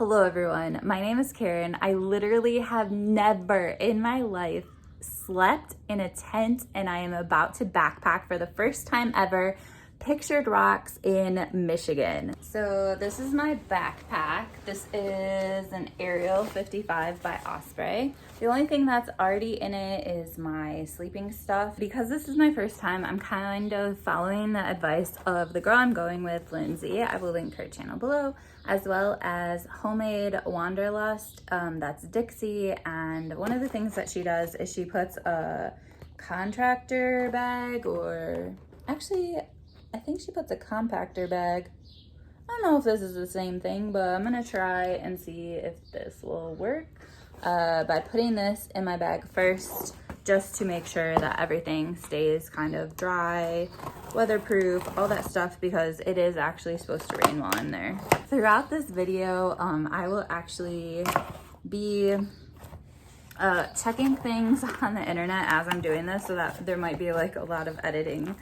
Hello everyone, my name is Karen. I literally have never in my life slept in a tent, and I am about to backpack for the first time ever, Pictured Rocks in Michigan. So this is my backpack. This is an Ariel 55 by Osprey. The only thing that's already in it is my sleeping stuff. Because this is my first time, I'm kind of following the advice of the girl I'm going with, Lindsay. I will link her channel below, as well as Homemade Wanderlust. That's Dixie, and one of the things that she does is she puts a contractor bag, or actually I think she puts a compactor bag. I don't know if this is the same thing, but I'm gonna try and see if this will work by putting this in my bag first, just to make sure that everything stays kind of dry, weatherproof, all that stuff, because it is actually supposed to rain while I'm there. Throughout this video, I will actually be checking things on the internet as I'm doing this, so that there might be like a lot of editing,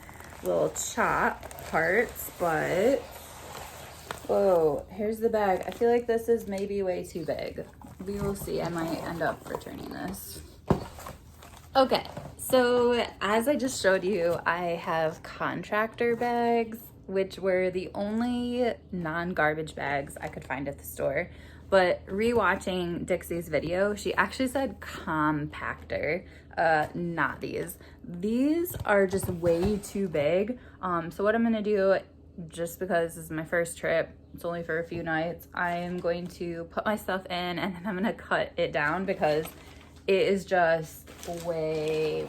little chop parts, but whoa, here's the bag. I feel like this is maybe way too big. We will see. I might end up returning this. Okay, so as I just showed you, I have contractor bags, which were the only non-garbage bags I could find at the store. But rewatching Dixie's video, she actually said compactor, not these. These are just way too big. So what I'm gonna do, just because this is my first trip, it's only for a few nights, I am going to put my stuff in, and then I'm gonna cut it down because it is just way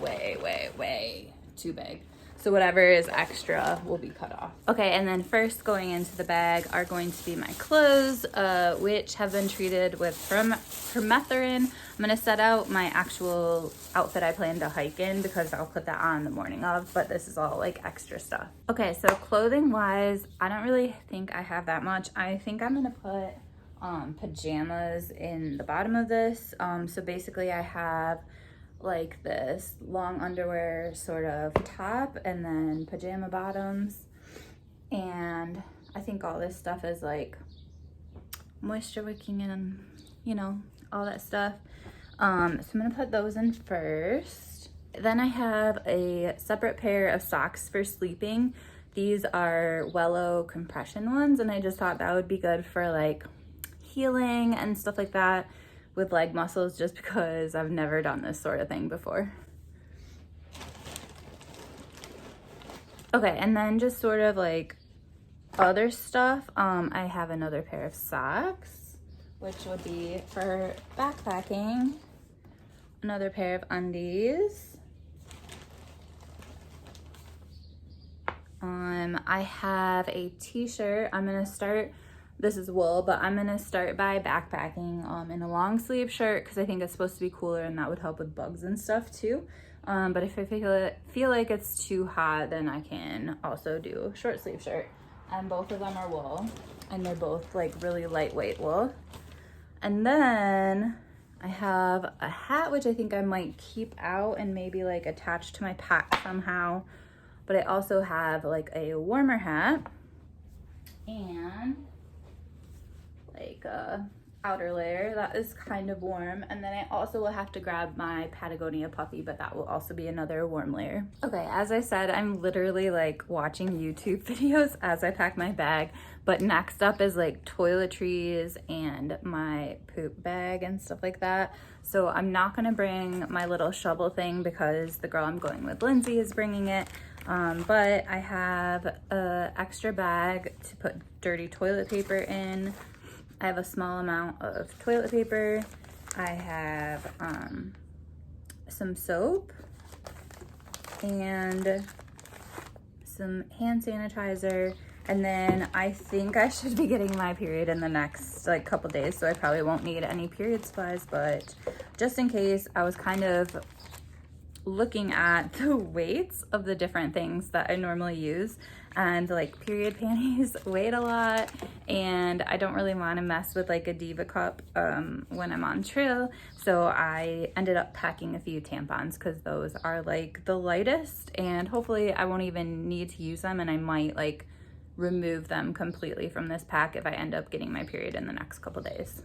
too big. So whatever is extra will be cut off. Okay, and then first going into the bag are going to be my clothes, which have been treated with permethrin. I'm gonna set out my actual outfit I plan to hike in, because I'll put that on the morning of, but this is all like extra stuff. Okay, so clothing wise, I don't really think I have that much. I think I'm gonna put pajamas in the bottom of this. So basically I have like this long underwear sort of top, and then pajama bottoms, and I think all this stuff is like moisture wicking and, you know, all that stuff. So I'm gonna put those in first. Then I have a separate pair of socks for sleeping. These are Wello compression ones, and I just thought that would be good for like healing and stuff like that with leg muscles, just because I've never done this sort of thing before. Okay, and then just sort of like other stuff, I have another pair of socks, which would be for backpacking, another pair of undies. I have a t-shirt. I'm gonna start, this is wool, but I'm gonna start by backpacking in a long sleeve shirt, because I think it's supposed to be cooler and that would help with bugs and stuff too. But if I feel like it's too hot, then I can also do a short sleeve shirt. And both of them are wool, and they're both like really lightweight wool. And then I have a hat, which I think I might keep out and maybe like attach to my pack somehow. But I also have like a warmer hat and like a outer layer that is kind of warm, and then I also will have to grab my Patagonia puffy, but that will also be another warm layer. Okay, as I said, I'm literally like watching YouTube videos as I pack my bag, but next up is like toiletries and my poop bag and stuff like that. So I'm not gonna bring my little shovel thing because the girl I'm going with, Lindsay, is bringing it. But I have an extra bag to put dirty toilet paper in. I have a small amount of toilet paper. I have some soap and some hand sanitizer. And then I think I should be getting my period in the next like couple days, so I probably won't need any period supplies, but just in case, I was kind of looking at the weights of the different things that I normally use, and like period panties weigh a lot, and I don't really want to mess with like a diva cup when I'm on trail, so I ended up packing a few tampons because those are like the lightest, and hopefully I won't even need to use them, and I might like remove them completely from this pack if I end up getting my period in the next couple days.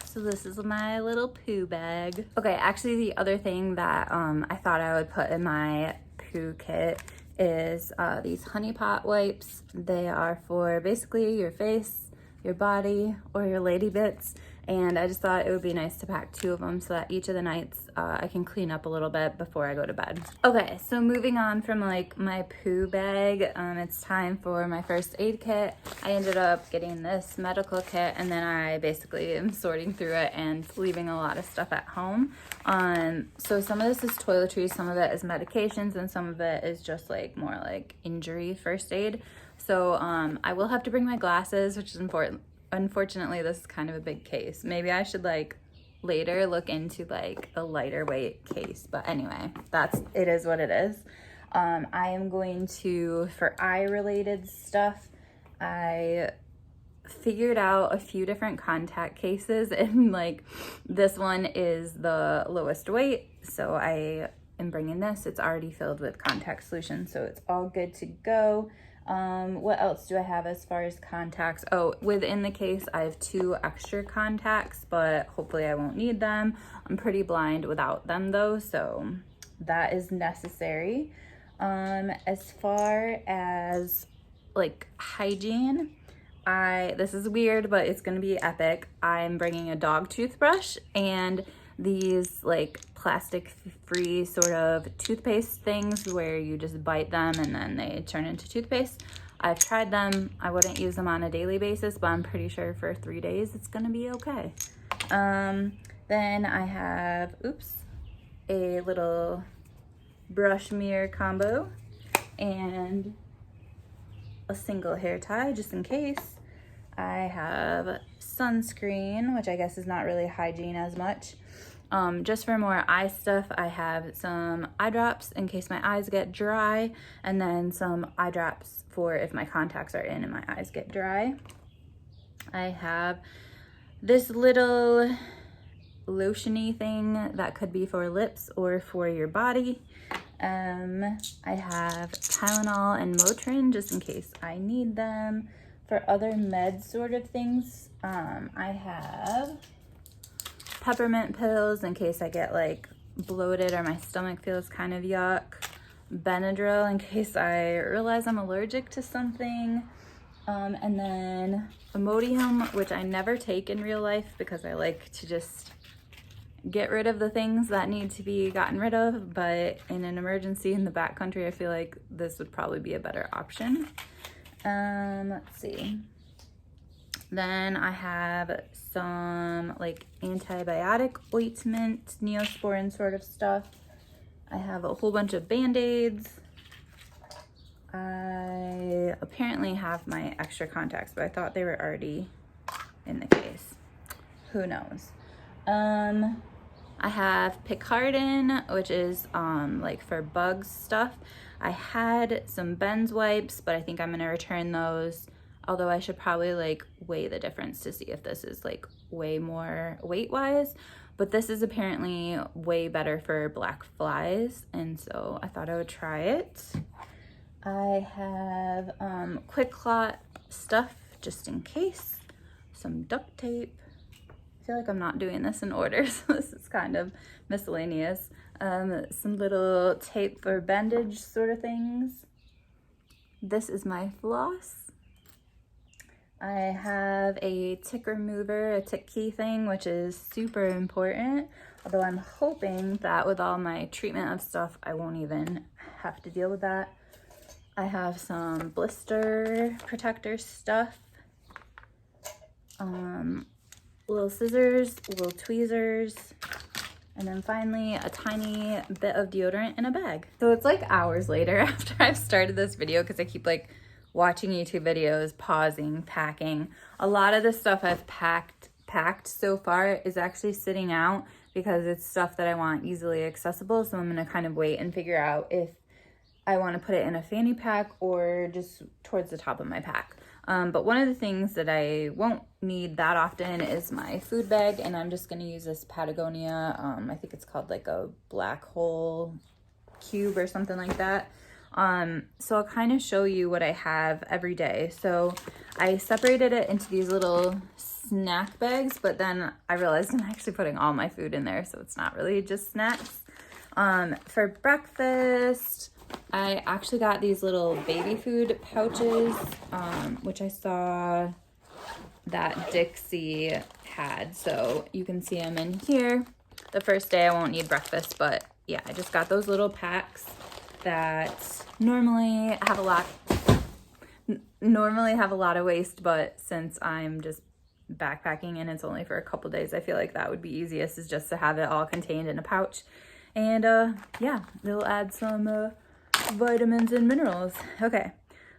So this is my little poo bag. Okay, actually the other thing that I thought I would put in my poo kit is these honey pot wipes. They are for basically your face, your body, or your lady bits. And I just thought it would be nice to pack 2 of them so that each of the nights I can clean up a little bit before I go to bed. Okay, so moving on from like my poo bag, it's time for my first aid kit. I ended up getting this medical kit, and then I basically am sorting through it and leaving a lot of stuff at home. So some of this is toiletries, some of it is medications, and some of it is just like more like injury first aid. So I will have to bring my glasses, which is important. Unfortunately, this is kind of a big case. Maybe I should like later look into like a lighter weight case, but anyway, it is what it is. I am going to, for eye related stuff, I figured out a few different contact cases, and like this one is the lowest weight, so I am bringing this. It's already filled with contact solution, so it's all good to go. What else do I have as far as contacts? Oh, within the case, I have 2 extra contacts, but hopefully I won't need them. I'm pretty blind without them though, so that is necessary. As far as like hygiene, this is weird, but it's gonna be epic. I'm bringing a dog toothbrush and these like plastic free sort of toothpaste things where you just bite them and then they turn into toothpaste. I've tried them. I wouldn't use them on a daily basis, but I'm pretty sure for 3 days it's gonna be okay. Then I have, a little brush mirror combo and a single hair tie just in case. I have sunscreen, which I guess is not really hygiene as much. Just for more eye stuff, I have some eye drops in case my eyes get dry, and then some eye drops for if my contacts are in and my eyes get dry. I have this little lotiony thing that could be for lips or for your body. I have Tylenol and Motrin just in case I need them. For other med sort of things, I have peppermint pills in case I get like bloated or my stomach feels kind of yuck. Benadryl in case I realize I'm allergic to something. And then Imodium, which I never take in real life because I like to just get rid of the things that need to be gotten rid of. But in an emergency in the backcountry, I feel like this would probably be a better option. Let's see. Then I have some like antibiotic ointment, Neosporin sort of stuff. I have a whole bunch of Band-Aids. I apparently have my extra contacts, but I thought they were already in the case. Who knows? I have Picardin, which is like for bugs stuff. I had some Ben's wipes, but I think I'm gonna return those. Although I should probably like weigh the difference to see if this is like way more weight-wise. But this is apparently way better for black flies, and so I thought I would try it. I have Quick Clot stuff just in case. Some duct tape. I feel like I'm not doing this in order, so this is kind of miscellaneous. Some little tape for bandage sort of things. This is my floss. I have a tick remover, a tick key thing, which is super important. Although I'm hoping that with all my treatment of stuff, I won't even have to deal with that. I have some blister protector stuff. Little scissors, little tweezers, and then finally a tiny bit of deodorant in a bag. So it's like hours later after I've started this video because I keep like watching YouTube videos, pausing, packing. A lot of the stuff I've packed so far is actually sitting out because it's stuff that I want easily accessible. So I'm gonna kind of wait and figure out if I want to put it in a fanny pack or just towards the top of my pack. But one of the things that I won't need that often is my food bag, and I'm just gonna use this Patagonia, I think it's called like a black hole cube or something like that. So I'll kind of show you what I have every day. So I separated it into these little snack bags, but then I realized I'm actually putting all my food in there, so it's not really just snacks. For breakfast, I actually got these little baby food pouches, which I saw that Dixie had. So you can see them in here. The first day I won't need breakfast, but yeah, I just got those little packs that normally have a lot of waste, but since I'm just backpacking and it's only for a couple days, I feel like that would be easiest, is just to have it all contained in a pouch. And yeah, it'll add some vitamins and minerals. Okay,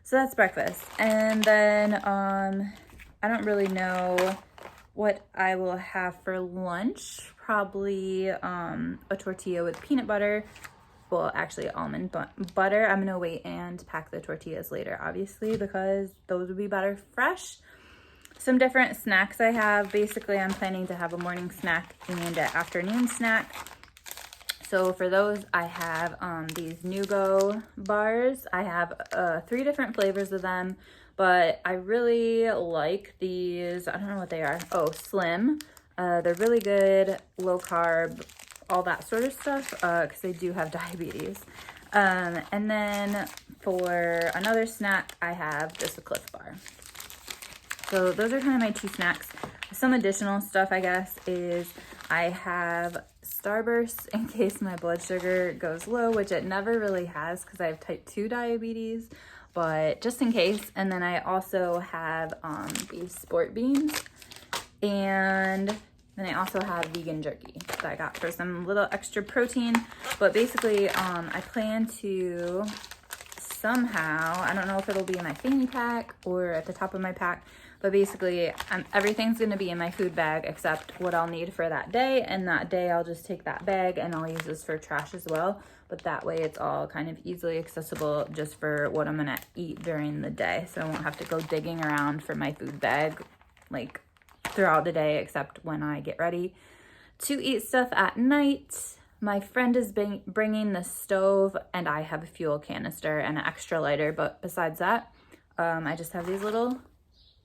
so that's breakfast. And then I don't really know what I will have for lunch. Probably a tortilla with peanut butter. Well, actually almond butter. I'm gonna wait and pack the tortillas later, obviously, because those would be better fresh. Some different snacks I have. Basically, I'm planning to have a morning snack and an afternoon snack. So for those, I have these Nugo bars. I have 3 different flavors of them, but I really like these. I don't know what they are. Oh, Slim. They're really good, low carb, all that sort of stuff, because I do have diabetes. And then for another snack, I have just a Cliff Bar. So those are kind of my 2 snacks. Some additional stuff, I guess, is I have Starburst in case my blood sugar goes low, which it never really has because I have type 2 diabetes, but just in case. And then I also have these sport beans, and then I also have vegan jerky that I got for some little extra protein. But basically, I plan to somehow, I don't know if it'll be in my fanny pack or at the top of my pack, but basically everything's going to be in my food bag except what I'll need for that day. And that day I'll just take that bag and I'll use this for trash as well. But that way it's all kind of easily accessible just for what I'm going to eat during the day. So I won't have to go digging around for my food bag like throughout the day, except when I get ready to eat stuff at night. My friend is bringing the stove, and I have a fuel canister and an extra lighter, but besides that, I just have these little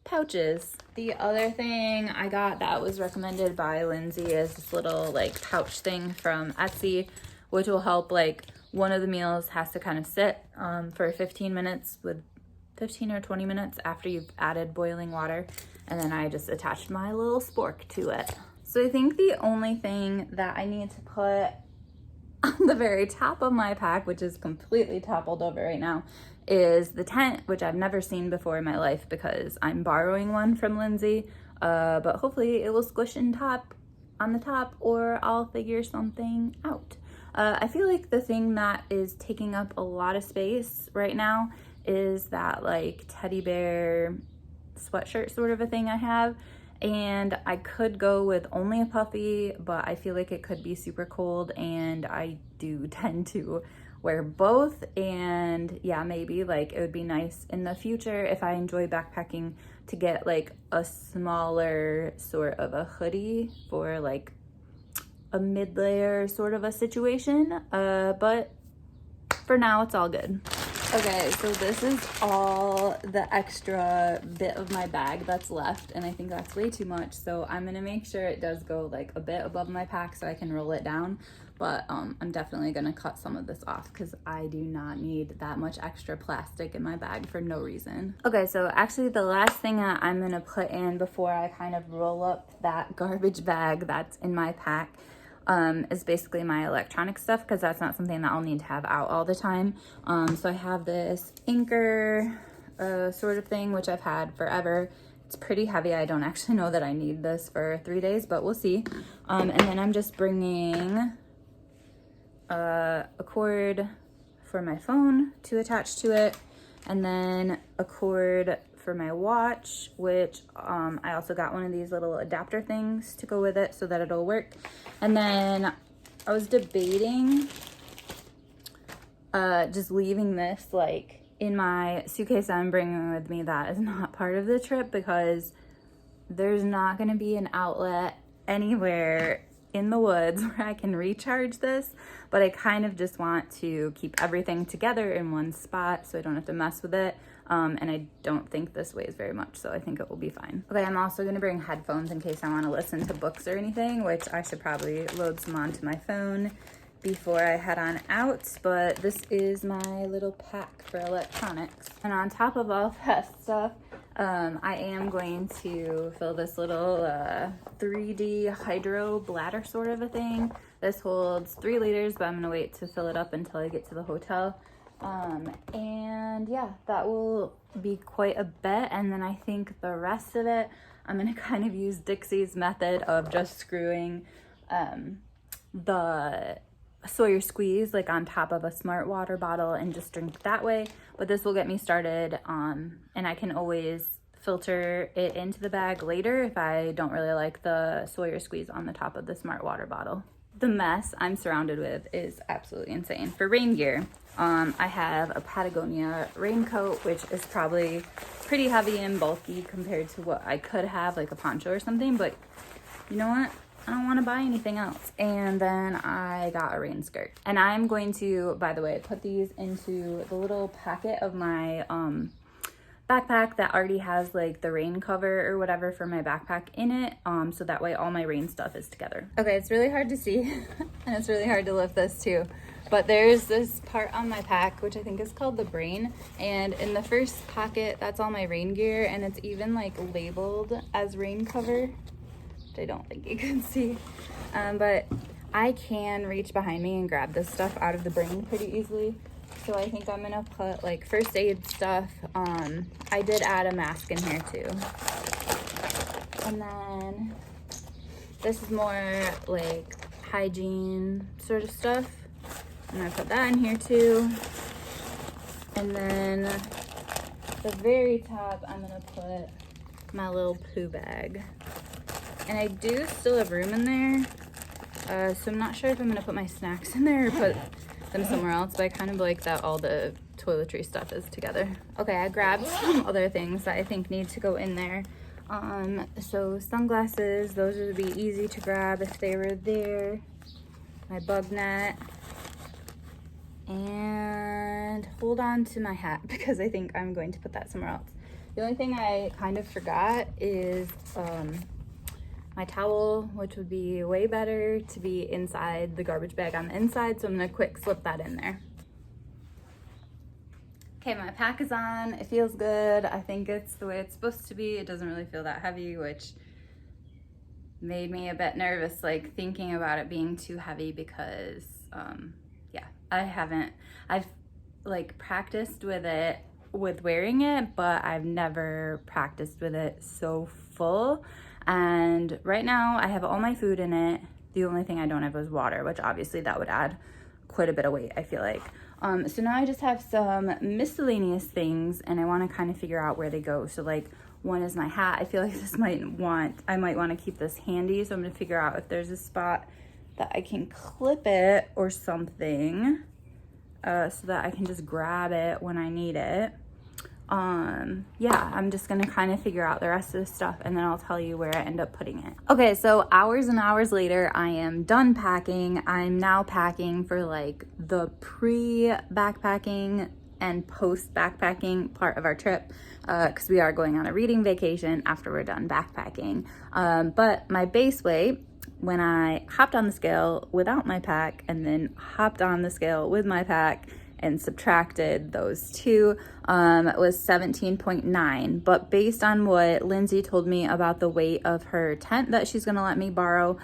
pouches. The other thing I got that was recommended by Lindsay is this little like pouch thing from Etsy, which will help, like, one of the meals has to kind of sit for 15 minutes with 15 or 20 minutes after you've added boiling water, and then I just attached my little spork to it. So I think the only thing that I need to put on the very top of my pack, which is completely toppled over right now, is the tent, which I've never seen before in my life because I'm borrowing one from Lindsay, but hopefully it will squish on the top, or I'll figure something out. I feel like the thing that is taking up a lot of space right now is that like teddy bear sweatshirt sort of a thing I have, and I could go with only a puffy, but I feel like it could be super cold, and I do tend to wear both. And yeah, maybe like it would be nice in the future if I enjoy backpacking to get like a smaller sort of a hoodie for like a mid-layer sort of a situation, but for now it's all good. Okay, so this is all the extra bit of my bag that's left, and I think that's way too much, so I'm gonna make sure it does go like a bit above my pack so I can roll it down, but I'm definitely gonna cut some of this off because I do not need that much extra plastic in my bag for no reason. Okay, so actually the last thing that I'm gonna put in before I kind of roll up that garbage bag that's in my pack is basically my electronic stuff, because that's not something that I'll need to have out all the time. So I have this Anchor sort of thing, which I've had forever. It's pretty heavy. I don't actually know that I need this for 3 days, but we'll see. And then I'm just bringing a cord for my phone to attach to it, and then a cord for my watch, which I also got one of these little adapter things to go with it so that it'll work. And then I was debating just leaving this like in my suitcase that I'm bringing with me that is not part of the trip, because there's not going to be an outlet anywhere in the woods where I can recharge this, but I kind of just want to keep everything together in one spot so I don't have to mess with it. And I don't think this weighs very much, so I think it will be fine. Okay, I'm also gonna bring headphones in case I wanna listen to books or anything, which I should probably load some onto my phone before I head on out, but this is my little pack for electronics. And on top of all that stuff, I am going to fill this little 3D hydro bladder sort of a thing. This holds 3 liters, but I'm gonna wait to fill it up until I get to the hotel. And yeah, that will be quite a bit. And then I think the rest of it, I'm gonna kind of use Dixie's method of just screwing the Sawyer Squeeze like on top of a smart water bottle and just drink that way. But this will get me started, and I can always filter it into the bag later if I don't really like the Sawyer Squeeze on the top of the smart water bottle. The mess I'm surrounded with is absolutely insane. For rain gear, I have a Patagonia raincoat, which is probably pretty heavy and bulky compared to what I could have, like a poncho or something, but you know what? I don't want to buy anything else. And then I got a rain skirt. And I'm going to, by the way, put these into the little packet of my backpack that already has like the rain cover or whatever for my backpack in it, so that way all my rain stuff is together. Okay, it's really hard to see and it's really hard to lift this too, but there's this part on my pack which I think is called the brain, and in the first pocket that's all my rain gear, and it's even like labeled as rain cover, which I don't think you can see, but I can reach behind me and grab this stuff out of the brain pretty easily. So I think I'm gonna put like first aid stuff. I did add a mask in here too. And then this is more like hygiene sort of stuff. I'm gonna put that in here too. And then the very top, I'm gonna put my little poo bag. And I do still have room in there. So I'm not sure if I'm gonna put my snacks in there or put them somewhere else, but I kind of like that all the toiletry stuff is together. Okay, I grabbed some other things that I think need to go in there. So sunglasses, those would be easy to grab if they were there. My bug net. And hold on to my hat because I think I'm going to put that somewhere else. The only thing I kind of forgot is my towel, which would be way better to be inside the garbage bag on the inside, so I'm gonna quick slip that in there. Okay, my pack is on. It feels good. I think it's the way it's supposed to be. It doesn't really feel that heavy, which made me a bit nervous, like thinking about it being too heavy because, yeah, I've like practiced with it, with wearing it, but I've never practiced with it so full. And right now I have all my food in it. The only thing I don't have is water, which obviously that would add quite a bit of weight, I feel like. So now I just have some miscellaneous things and I want to kind of figure out where they go. So like one is my hat. I feel like I might want to keep this handy. So I'm going to figure out if there's a spot that I can clip it or something, so that I can just grab it when I need it. Yeah, I'm just gonna kind of figure out the rest of the stuff and then I'll tell you where I end up putting it. Okay, so hours and hours later, I am done packing. I'm now packing for like the pre-backpacking and post-backpacking part of our trip, because we are going on a reading vacation after we're done backpacking. But my base weight, when I hopped on the scale without my pack and then hopped on the scale with my pack and subtracted those two, was 17.9. But based on what Lindsay told me about the weight of her tent that she's gonna let me borrow,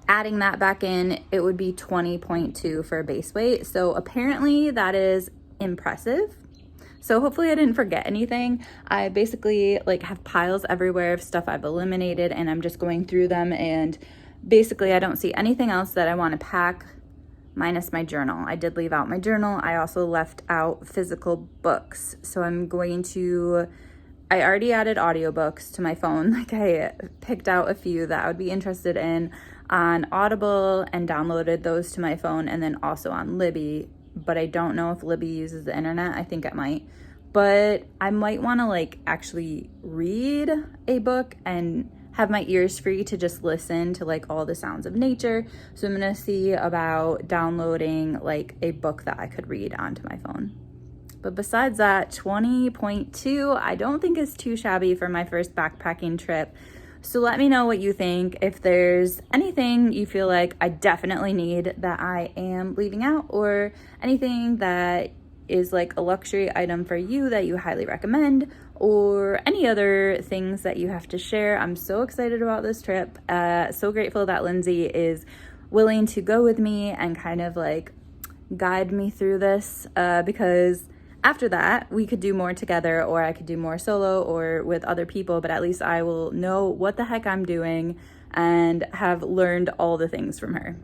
adding that back in, it would be 20.2 for a base weight. So apparently that is impressive. So hopefully I didn't forget anything. I basically like have piles everywhere of stuff I've eliminated and I'm just going through them, and basically I don't see anything else that I want to pack minus my journal. I did leave out my journal. I also left out physical books. So I already added audiobooks to my phone. Like I picked out a few that I would be interested in on Audible and downloaded those to my phone, and then also on Libby. But I don't know if Libby uses the internet. I think it might. But I might want to like actually read a book and have my ears free to just listen to like all the sounds of nature. So I'm gonna see about downloading like a book that I could read onto my phone. But besides that, 20.2 I don't think is too shabby for my first backpacking trip. So let me know what you think. If there's anything you feel like I definitely need that I am leaving out, or anything that is like a luxury item for you that you highly recommend, or any other things that you have to share. I'm so excited about this trip. So grateful that Lindsay is willing to go with me and kind of like guide me through this, because after that, we could do more together, or I could do more solo or with other people, but at least I will know what the heck I'm doing and have learned all the things from her.